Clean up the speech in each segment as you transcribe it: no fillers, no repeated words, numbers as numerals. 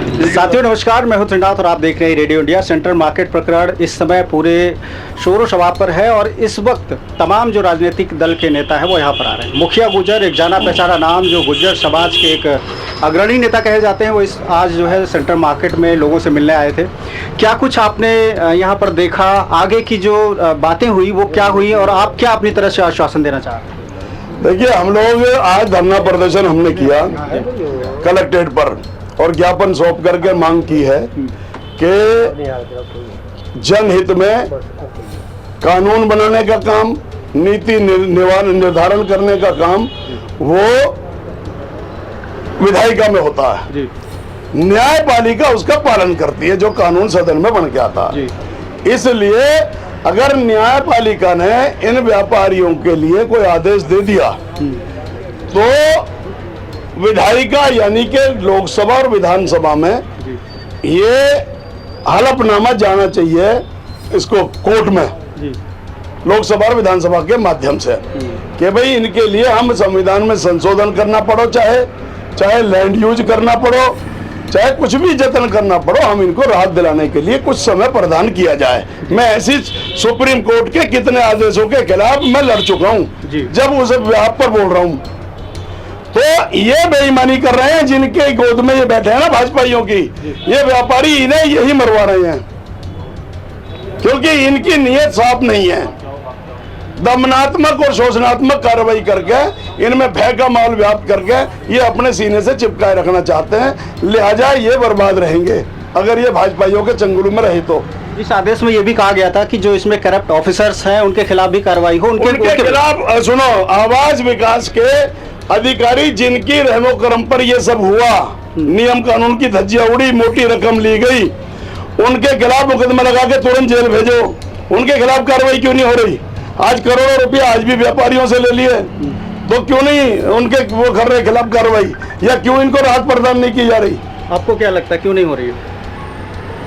साथियों नमस्कार, मैं हूं त्रिनाथ और आप देख रहे हैं रेडियो इंडिया। सेंट्रल मार्केट प्रकरण इस समय पूरे शोर शराब पर है और इस वक्त तमाम जो राजनीतिक दल के नेता हैं वो यहाँ पर आ रहे हैं। मुखिया गुर्जर, एक जाना पहचाना नाम जो गुर्जर समाज के एक अग्रणी नेता कहे जाते हैं, वो आज जो है सेंट्रल मार्केट में लोगों से मिलने आए थे। क्या कुछ आपने यहाँ पर देखा, आगे की जो बातें हुई वो क्या हुई और आप क्या अपनी तरफ से आश्वासन देना चाह रहे हैं? देखिए, हम लोग आज धरना प्रदर्शन हमने किया कलेक्ट्रेट पर और ज्ञापन सौंप करके मांग की है कि जनहित में कानून बनाने का काम, नीति निर्धारण करने का काम वो विधायिका में होता है, न्यायपालिका उसका पालन करती है जो कानून सदन में बन के आता है। इसलिए अगर न्यायपालिका ने इन व्यापारियों के लिए कोई आदेश दे दिया तो विधायिका यानी कि लोकसभा और विधानसभा में ये हलफनामा जाना चाहिए इसको कोर्ट में, लोकसभा और विधानसभा के माध्यम से कि भाई इनके लिए हम संविधान में संशोधन करना पड़ो, चाहे लैंड यूज करना पड़ो, चाहे कुछ भी जतन करना पड़ो, हम इनको राहत दिलाने के लिए कुछ समय प्रदान किया जाए। मैं ऐसी सुप्रीम कोर्ट के कितने आदेशों के खिलाफ मैं लड़ चुका हूं जब उस आप पर बोल रहा हूं। तो ये बेईमानी कर रहे हैं जिनके गोद में ये बैठे हैं ना भाजपाइयों की, ये व्यापारी इन्हें यही मरवा रहे हैं क्योंकि इनकी नीयत साफ नहीं है। दमनात्मक और शोषणात्मक कार्रवाई करके इनमें भय का माहौल व्याप्त करके ये अपने सीने से चिपकाए रखना चाहते हैं, लिहाजा ये बर्बाद रहेंगे अगर ये भाजपाइयों के चंगुल में रहे तो। इस आदेश में ये भी कहा गया था कि जो इसमें करप्ट ऑफिसर्स हैं उनके खिलाफ भी कार्रवाई हो। उनके खिलाफ सुनो, आवास विकास के अधिकारी जिनकी रहमो करम पर ये सब हुआ, नियम कानून की धज्जियां उड़ी, मोटी रकम ली गई, उनके खिलाफ मुकदमा लगा के तुरंत जेल भेजो। उनके खिलाफ कार्रवाई क्यों नहीं हो रही? आज करोड़ों रुपया आज भी व्यापारियों से ले लिए तो क्यों नहीं उनके वो कर रहे खिलाफ कार्रवाई, या क्यों इनको राहत प्रदान नहीं की जा रही? आपको क्या लगता है क्यों नहीं हो रही है?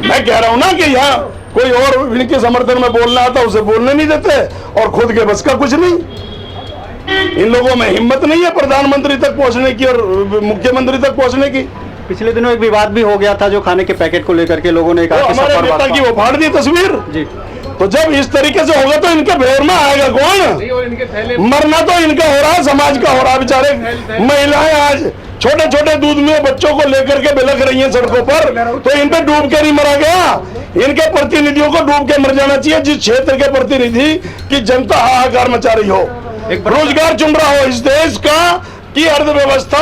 मैं कह रहा हूं ना कि यहाँ कोई और इनके समर्थन में बोलना आता उसे बोलने नहीं देते और खुद के बस का कुछ नहीं। इन लोगों में हिम्मत नहीं है प्रधानमंत्री तक पहुंचने की और मुख्यमंत्री तक पहुंचने की। पिछले दिनों एक विवाद भी हो गया था जो खाने के पैकेट को लेकर के लोगों ने कहा कि हमारे नेता की वो फाड़ दी तस्वीर जी। तो जब इस तरीके से होगा तो इनके भेड़ में आएगा कौन? मरना तो इनका हो रहा है, समाज का हो रहा है। बेचारे महिलाएं आज छोटे छोटे दूध में बच्चों को लेकर के बिलख रही हैं सड़कों पर, तो इन पे डूब के नहीं मरा गया। इनके प्रतिनिधियों को डूब के मर जाना चाहिए, जिस क्षेत्र के प्रतिनिधि की जनता हाहाकार मचा रही हो, रोजगार चुन रहा हो। इस देश का की अर्थव्यवस्था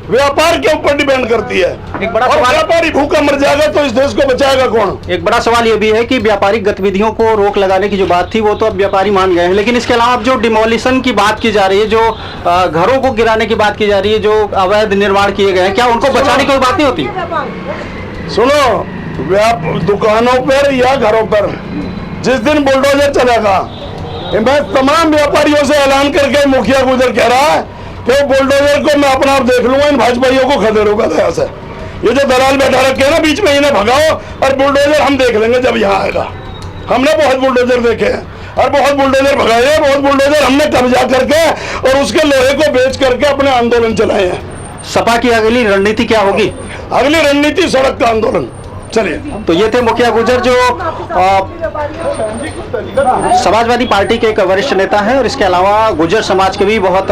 व्यापार के ऊपर डिपेंड करती है। एक बड़ा सवाल, व्यापारी भूखा मर जाएगा तो इस देश को बचाएगा कौन? एक बड़ा सवाल ये भी है कि व्यापारिक गतिविधियों को रोक लगाने की जो बात थी वो तो अब व्यापारी मान गए हैं, लेकिन इसके अलावा अब जो डिमोलिशन की बात की जा रही है, जो घरों को गिराने की बात की जा रही है, जो अवैध निर्माण किए गए हैं, क्या उनको बचाने की कोई बात नहीं होती? सुनो, दुकानों पर या घरों पर जिस दिन बुलडोजर चलेगा, मैं तमाम व्यापारियों से ऐलान करके मुखिया गुर्जर कह रहा है कि बुलडोजर को मैं अपना आप देख लूंगा, इन भाजपाइयों को खदेड़ूंगा दया से। ये जो दलाल बैठा रखे हैं ना बीच में, इन्हें भगाओ और बुलडोजर हम देख लेंगे जब यहाँ आएगा। हमने बहुत बुलडोजर देखे हैं और बहुत बुलडोजर भगाए हैं, बहुत बुलडोजर हमने कब्जा करके और उसके लोहे को बेच करके अपने आंदोलन चलाए हैं। सपा की अगली रणनीति क्या होगी? अगली रणनीति सड़क का आंदोलन। चलिए, तो ये थे मुखिया गुर्जर जो समाजवादी पार्टी के एक वरिष्ठ नेता हैं और इसके अलावा गुर्जर समाज के भी बहुत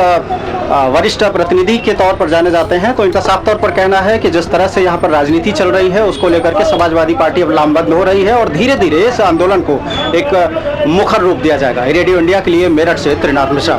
वरिष्ठ प्रतिनिधि के तौर पर जाने जाते हैं। तो इनका साफ तौर पर कहना है कि जिस तरह से यहाँ पर राजनीति चल रही है उसको लेकर के समाजवादी पार्टी अब लामबंद हो रही है और धीरे धीरे इस आंदोलन को एक मुखर रूप दिया जाएगा। रेडियो इंडिया के लिए मेरठ से त्रिनाथ मिश्रा।